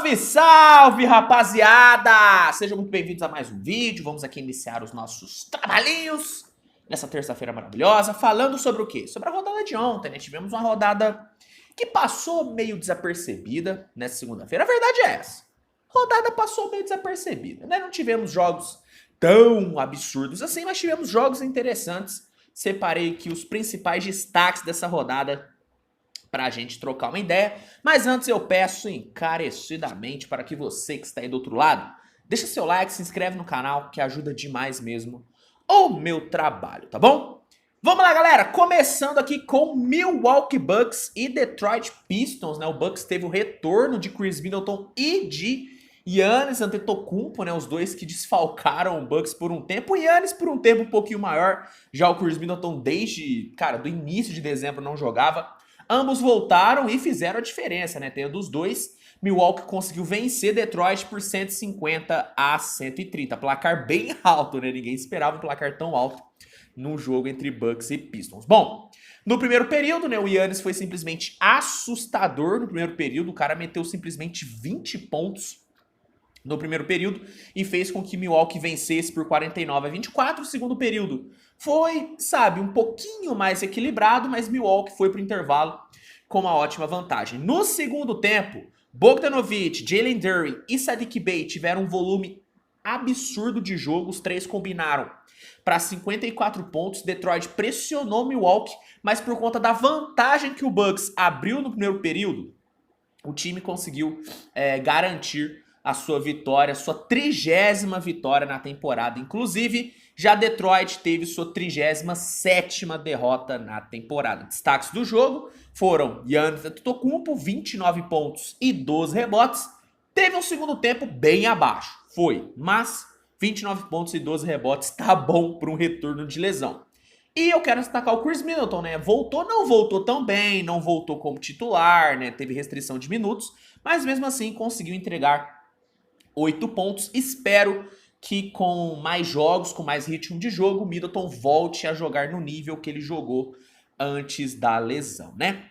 Salve, salve, rapaziada! Sejam muito bem-vindos a mais um vídeo. Vamos aqui iniciar os nossos trabalhinhos nessa terça-feira maravilhosa, falando sobre o quê? Sobre a rodada de ontem, né? Tivemos uma rodada que passou meio desapercebida nessa segunda-feira. A verdade é essa. A rodada passou meio desapercebida, né? Não tivemos jogos tão absurdos assim, mas tivemos jogos interessantes. Separei aqui os principais destaques dessa rodada para a gente trocar uma ideia. Mas antes eu peço encarecidamente para que você que está aí do outro lado, deixa seu like, se inscreve no canal, que ajuda demais mesmo o meu trabalho, tá bom? Vamos lá, galera, começando aqui com Milwaukee Bucks e Detroit Pistons, né? O Bucks teve o retorno de Chris Middleton e de Giannis Antetokounmpo, né? Os dois que desfalcaram o Bucks por um tempo. O Giannis por um tempo um pouquinho maior, já o Chris Middleton desde, cara, do início de dezembro não jogava. Ambos voltaram e fizeram a diferença, né? Tendo os dois, Milwaukee conseguiu vencer Detroit por 150-130. Placar bem alto, né? Ninguém esperava um placar tão alto num jogo entre Bucks e Pistons. Bom, no primeiro período, né? O Giannis foi simplesmente assustador no primeiro período. O cara meteu simplesmente 20 pontos no primeiro período e fez com que Milwaukee vencesse por 49-24. O segundo período foi, sabe, um pouquinho mais equilibrado, mas Milwaukee foi para o intervalo com uma ótima vantagem. No segundo tempo, Bogdanovic, Jalen Duren e Saddiq Bey tiveram um volume absurdo de jogo. Os três combinaram para 54 pontos. Detroit pressionou Milwaukee, mas por conta da vantagem que o Bucks abriu no primeiro período, o time conseguiu garantir a sua vitória, sua 30ª vitória na temporada. Inclusive, já Detroit teve sua 37ª derrota na temporada. Destaques do jogo foram Giannis Antetokounmpo, 29 pontos e 12 rebotes. Teve um segundo tempo bem abaixo, foi, mas 29 pontos e 12 rebotes tá bom para um retorno de lesão. E eu quero destacar o Chris Middleton, né? Voltou, não voltou tão bem, não voltou como titular, né? Teve restrição de minutos, mas mesmo assim conseguiu entregar 8 pontos. Espero que com mais jogos, com mais ritmo de jogo, o Middleton volte a jogar no nível que ele jogou antes da lesão, né?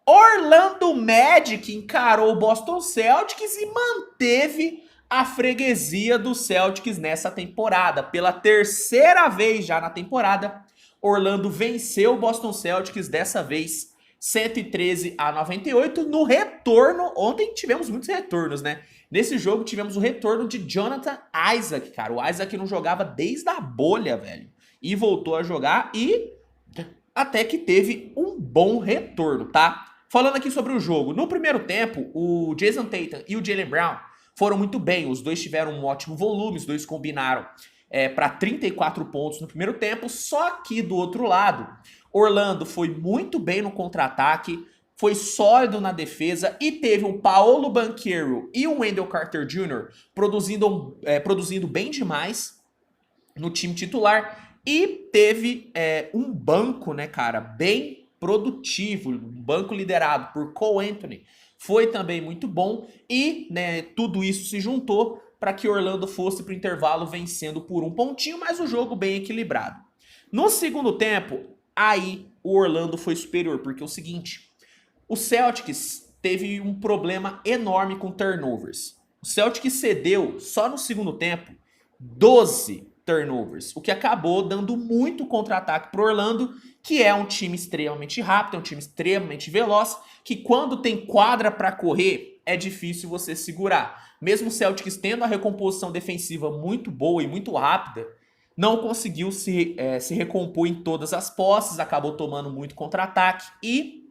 Orlando Magic encarou o Boston Celtics e manteve a freguesia do Celtics nessa temporada. Pela terceira vez já na temporada, Orlando venceu o Boston Celtics, dessa vez 113-98 no retorno. Ontem tivemos muitos retornos, né? Nesse jogo tivemos o retorno de Jonathan Isaac, cara. O Isaac não jogava desde a bolha, velho. E voltou a jogar e até que teve um bom retorno, tá? Falando aqui sobre o jogo. No primeiro tempo, o Jason Tatum e o Jaylen Brown foram muito bem. Os dois tiveram um ótimo volume, os dois combinaram para 34 pontos no primeiro tempo. Só que do outro lado, Orlando foi muito bem no contra-ataque, foi sólido na defesa e teve um Paolo Banchero e um Wendell Carter Jr. produzindo bem demais no time titular. E teve um banco, né, cara, bem produtivo, um banco liderado por Cole Anthony. Foi também muito bom e, né, tudo isso se juntou para que Orlando fosse para o intervalo vencendo por um pontinho, mas o jogo bem equilibrado. No segundo tempo, aí o Orlando foi superior, porque é o seguinte, o Celtics teve um problema enorme com turnovers. O Celtics cedeu, só no segundo tempo, 12 turnovers, o que acabou dando muito contra-ataque para o Orlando, que é um time extremamente rápido, é um time extremamente veloz, que quando tem quadra para correr, é difícil você segurar. Mesmo o Celtics tendo a recomposição defensiva muito boa e muito rápida, não conseguiu se recompor em todas as posses, acabou tomando muito contra-ataque e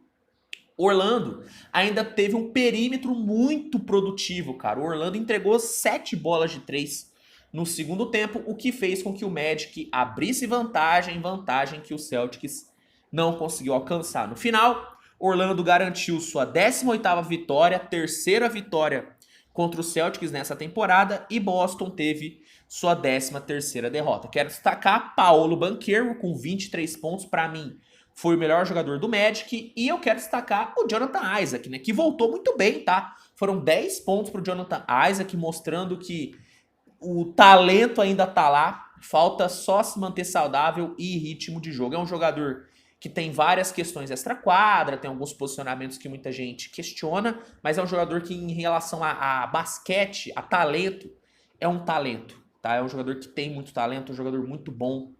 Orlando ainda teve um perímetro muito produtivo, cara. O Orlando entregou 7 bolas de 3 no segundo tempo, o que fez com que o Magic abrisse vantagem que o Celtics não conseguiu alcançar. No final, Orlando garantiu sua 18ª vitória, terceira vitória contra o Celtics nessa temporada, e Boston teve sua 13ª derrota. Quero destacar Paolo Banchero com 23 pontos, para mim foi o melhor jogador do Magic, e eu quero destacar o Jonathan Isaac, né, que voltou muito bem, tá? Foram 10 pontos pro Jonathan Isaac, mostrando que o talento ainda tá lá, falta só se manter saudável e ritmo de jogo. É um jogador que tem várias questões extra-quadra, tem alguns posicionamentos que muita gente questiona, mas é um jogador que em relação a basquete, a talento, é um talento, tá? É um jogador que tem muito talento, um jogador muito bom,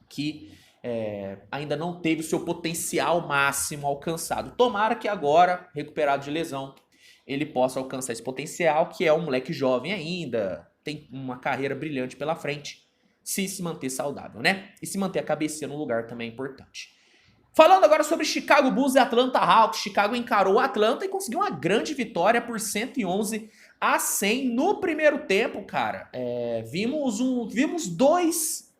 que ainda não teve o seu potencial máximo alcançado. Tomara que agora, recuperado de lesão, ele possa alcançar esse potencial, que é um moleque jovem ainda, tem uma carreira brilhante pela frente, se manter saudável, né? E se manter a cabeça no lugar também é importante. Falando agora sobre Chicago Bulls e Atlanta Hawks, Chicago encarou o Atlanta e conseguiu uma grande vitória por 111-100 no primeiro tempo, cara. Vimos dois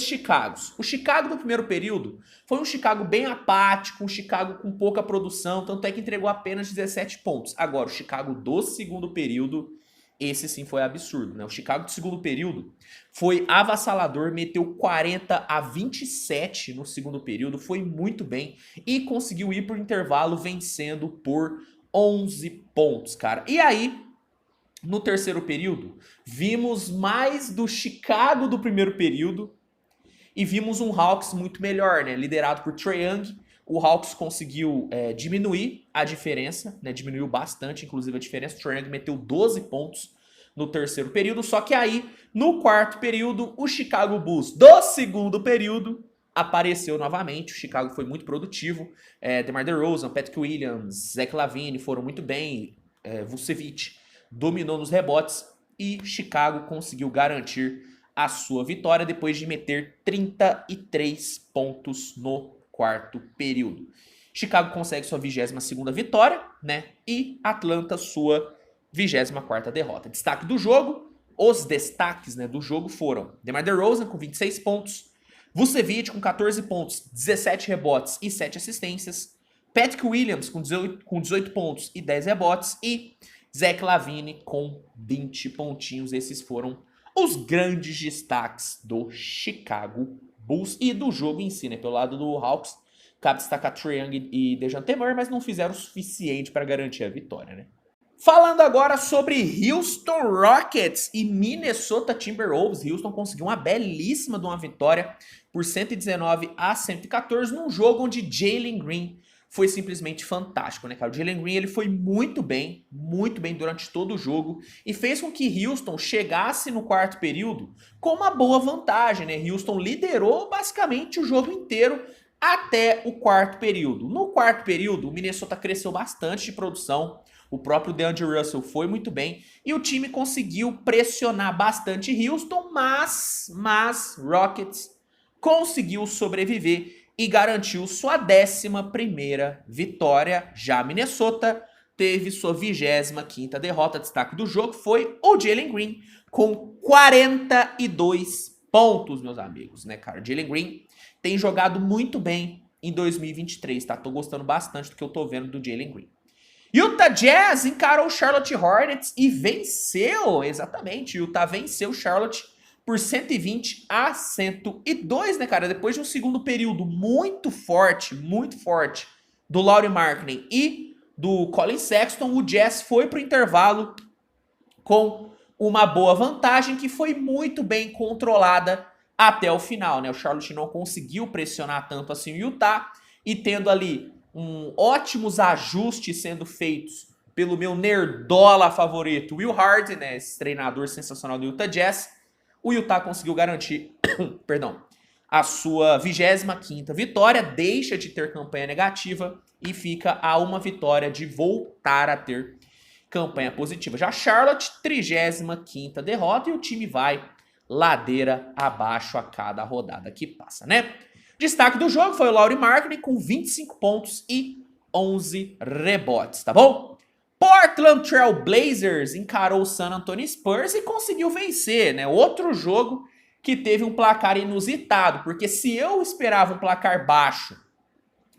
Chicagos. O Chicago do primeiro período foi um Chicago bem apático, um Chicago com pouca produção, tanto é que entregou apenas 17 pontos. Agora, o Chicago do segundo período, esse sim foi absurdo, né? O Chicago do segundo período foi avassalador, meteu 40-27 no segundo período, foi muito bem e conseguiu ir pro intervalo vencendo por 11 pontos, cara. E aí, no terceiro período, vimos mais do Chicago do primeiro período e vimos um Hawks muito melhor, né? Liderado por Trae Young. O Hawks conseguiu diminuir a diferença, né? Diminuiu bastante, inclusive, a diferença. O Trae Young meteu 12 pontos no terceiro período. Só que aí, no quarto período, o Chicago Bulls do segundo período apareceu novamente. O Chicago foi muito produtivo. DeMar DeRozan, Patrick Williams, Zach LaVine foram muito bem. Vucevic dominou nos rebotes e Chicago conseguiu garantir a sua vitória depois de meter 33 pontos no quarto período. Chicago consegue sua 22ª vitória, né? E Atlanta sua 24ª derrota. Destaque do jogo, os destaques, né, do jogo foram DeMar DeRozan com 26 pontos, Vucevic com 14 pontos, 17 rebotes e 7 assistências, Patrick Williams com 18 pontos e 10 rebotes e Zach LaVine com 20 pontinhos. Esses foram os grandes destaques do Chicago Bulls e do jogo em si, né? Pelo lado do Hawks, cabe destacar Trae Young e DeJounte Murray, mas não fizeram o suficiente para garantir a vitória, né? Falando agora sobre Houston Rockets e Minnesota Timberwolves. Houston conseguiu uma belíssima de uma vitória por 119-114 num jogo onde Jalen Green foi simplesmente fantástico, né, cara? O Jalen Green, ele foi muito bem durante todo o jogo e fez com que Houston chegasse no quarto período com uma boa vantagem, né? Houston liderou basicamente o jogo inteiro até o quarto período. No quarto período, o Minnesota cresceu bastante de produção, o próprio DeAndre Russell foi muito bem e o time conseguiu pressionar bastante Houston, mas Rockets conseguiu sobreviver e garantiu sua 11ª vitória. Já Minnesota teve sua 25ª derrota. Destaque do jogo foi o Jalen Green com 42 pontos, meus amigos, né, cara? Jalen Green tem jogado muito bem em 2023, tá? Tô gostando bastante do que eu tô vendo do Jalen Green. Utah Jazz encarou o Charlotte Hornets e venceu, exatamente. Utah venceu o Charlotte por 120-102, né, cara? Depois de um segundo período muito forte do Lauri Markkanen e do Colin Sexton, o Jazz foi pro intervalo com uma boa vantagem que foi muito bem controlada até o final, né? O Charlotte não conseguiu pressionar tanto assim o Utah e tendo ali ótimos ajustes sendo feitos pelo meu nerdola favorito, Will Hardy, né? Esse treinador sensacional do Utah Jazz. O Utah conseguiu garantir a sua 25ª vitória, deixa de ter campanha negativa e fica a uma vitória de voltar a ter campanha positiva. Já Charlotte, 35ª derrota e o time vai ladeira abaixo a cada rodada que passa, né? Destaque do jogo foi o Lauri Markkanen com 25 pontos e 11 rebotes, tá bom? Portland Trail Blazers encarou o San Antonio Spurs e conseguiu vencer, né? Outro jogo que teve um placar inusitado, porque se eu esperava um placar baixo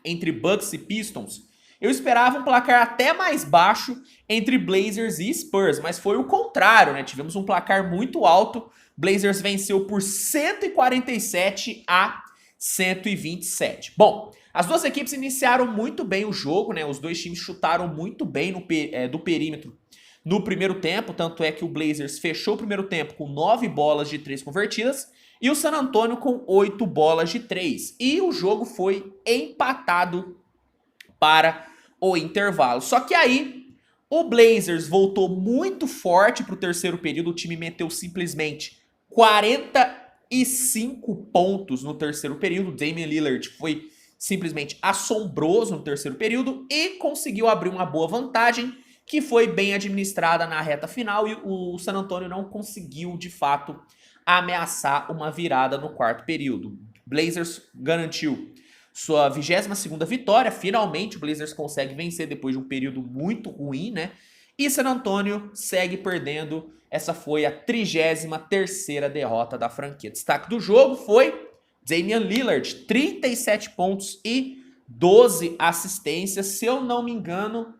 entre Bucks e Pistons, eu esperava um placar até mais baixo entre Blazers e Spurs, mas foi o contrário, né? Tivemos um placar muito alto, Blazers venceu por 147-127. Bom, as duas equipes iniciaram muito bem o jogo, né? Os dois times chutaram muito bem do perímetro no primeiro tempo, tanto é que o Blazers fechou o primeiro tempo com 9 bolas de 3 convertidas, e o San Antonio com 8 bolas de 3. E o jogo foi empatado para o intervalo. Só que aí o Blazers voltou muito forte para o terceiro período. O time meteu simplesmente 45 pontos no terceiro período. Damian Lillard foi simplesmente assombroso no terceiro período e conseguiu abrir uma boa vantagem que foi bem administrada na reta final, e o San Antonio não conseguiu de fato ameaçar uma virada no quarto período. Blazers garantiu sua 22ª vitória. Finalmente o Blazers consegue vencer depois de um período muito ruim, né? E San Antonio segue perdendo. Essa foi a 33ª derrota da franquia. Destaque do jogo foi Damian Lillard, 37 pontos e 12 assistências. Se eu não me engano,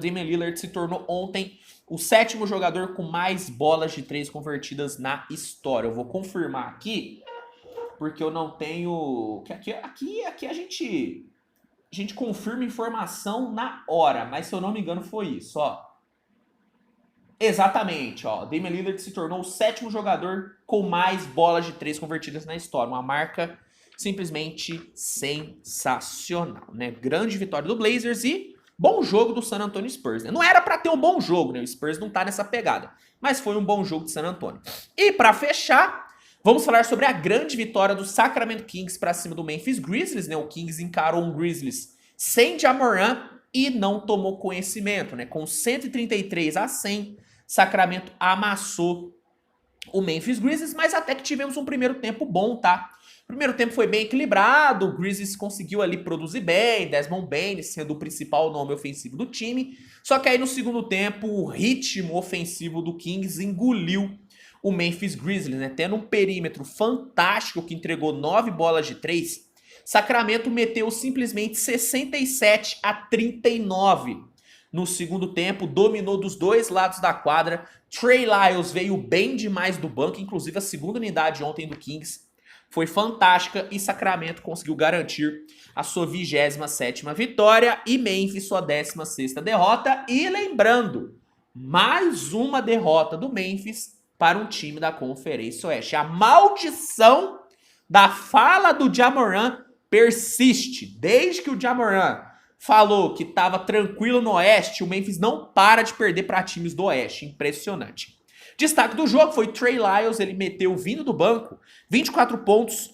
Damian Lillard se tornou ontem o 7º jogador com mais bolas de 3 convertidas na história. Eu vou confirmar aqui, porque eu não tenho... Aqui a gente confirma informação na hora, mas se eu não me engano foi isso, ó. Exatamente, ó. Damian Lillard se tornou o 7º jogador com mais bolas de 3 convertidas na história. Uma marca simplesmente sensacional, né? Grande vitória do Blazers e bom jogo do San Antonio Spurs, né? Não era pra ter um bom jogo, né? O Spurs não tá nessa pegada, mas foi um bom jogo de San Antonio. E pra fechar, vamos falar sobre a grande vitória do Sacramento Kings pra cima do Memphis Grizzlies, né? O Kings encarou um Grizzlies sem Ja Morant e não tomou conhecimento, né? Com 133-100, Sacramento amassou o Memphis Grizzlies, mas até que tivemos um primeiro tempo bom, tá? O primeiro tempo foi bem equilibrado, o Grizzlies conseguiu ali produzir bem, Desmond Bane sendo o principal nome ofensivo do time, só que aí no segundo tempo o ritmo ofensivo do Kings engoliu o Memphis Grizzlies, né? Tendo um perímetro fantástico que entregou 9 bolas de 3, Sacramento meteu simplesmente 67-39 no segundo tempo, dominou dos dois lados da quadra. Trey Lyles veio bem demais do banco, inclusive a segunda unidade ontem do Kings foi fantástica e Sacramento conseguiu garantir a sua 27ª vitória e Memphis sua 16ª derrota. E lembrando, mais uma derrota do Memphis para um time da Conferência Oeste. A maldição da fala do Ja Morant persiste. Desde que o Ja Morant falou que estava tranquilo no Oeste, o Memphis não para de perder para times do Oeste. Impressionante. Destaque do jogo foi Trey Lyles, ele meteu vindo do banco 24 pontos,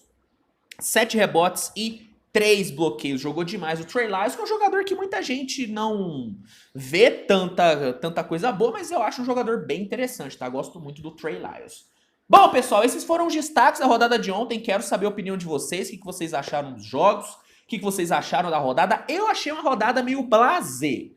7 rebotes e 3 bloqueios. Jogou demais o Trey Lyles, que é um jogador que muita gente não vê tanta coisa boa, mas eu acho um jogador bem interessante, tá? Gosto muito do Trey Lyles. Bom, pessoal, esses foram os destaques da rodada de ontem. Quero saber a opinião de vocês, o que vocês acharam dos jogos, o que vocês acharam da rodada. Eu achei uma rodada meio blasé.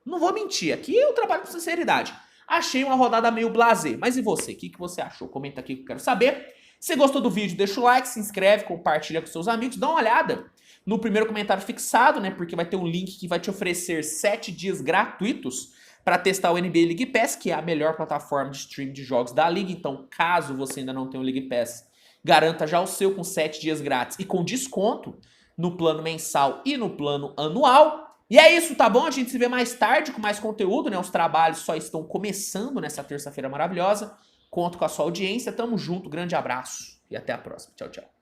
Não vou mentir, aqui eu trabalho com sinceridade. Achei uma rodada meio blasé. Mas e você? O que você achou? Comenta aqui que eu quero saber. Se gostou do vídeo, deixa o like, se inscreve, compartilha com seus amigos. Dá uma olhada no primeiro comentário fixado, né? Porque vai ter um link que vai te oferecer 7 dias gratuitos para testar o NBA League Pass, que é a melhor plataforma de streaming de jogos da liga. Então, caso você ainda não tenha o League Pass, garanta já o seu com 7 dias grátis e com desconto no plano mensal e no plano anual. E é isso, tá bom? A gente se vê mais tarde com mais conteúdo, né? Os trabalhos só estão começando nessa terça-feira maravilhosa. Conto com a sua audiência. Tamo junto, grande abraço e até a próxima. Tchau, tchau.